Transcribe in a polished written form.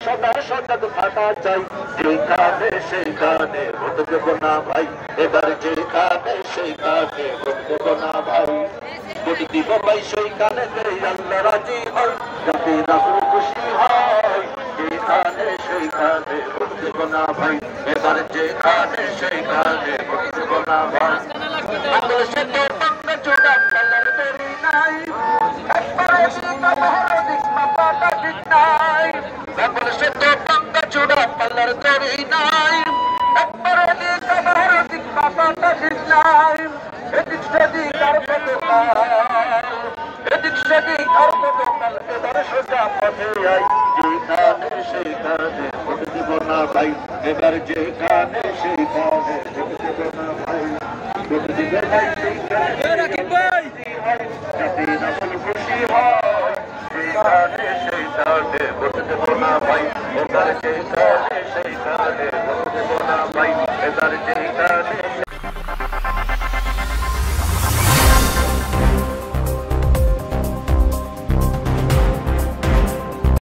সদা সজাগ থাকা চাই, যেখানে সেইখানে ভোট দেব না ভাই, এবার যেখানে সেইখানে ভোট দেব না ভাই। ভোট দিব ভাই সেইখানে আল্লাহ রাজি হয়, যাতে রাসূল খুশি হয়, যেখানে সেইখানে ভোট দেব না ভাই, এবার যেখানে সেইখানে ভোট দেব না ভাই। বাংলাদেশে তো বাংলা চোরা কালার তরি নাই, একবারে দিকা বহর দিক মাপাটা ঠিক নাই। বাংলাদেশে তো বাংলা চোরা কালার তরি নাই, একবারে দিকা বহর দিক মাপাটা ঠিক নাই। এদিক সেদিক আর কত কাল, এদিক সেদিক আর কত কাল, এবার সোজা পথে আই, যেখানে সেইখানে ভোট দেব না ভাই, এবার যেখানে সেইখানে ভোট দেব না ভাই। ভোট দিবে ভাই সেইখানে যাতে রাসূল খুশি হয়, যেখানে সেইখানে ভোট দেব না ভাই, এবার যেখানে সেইখানে ভোট দেব না ভাই, এবার যেখানে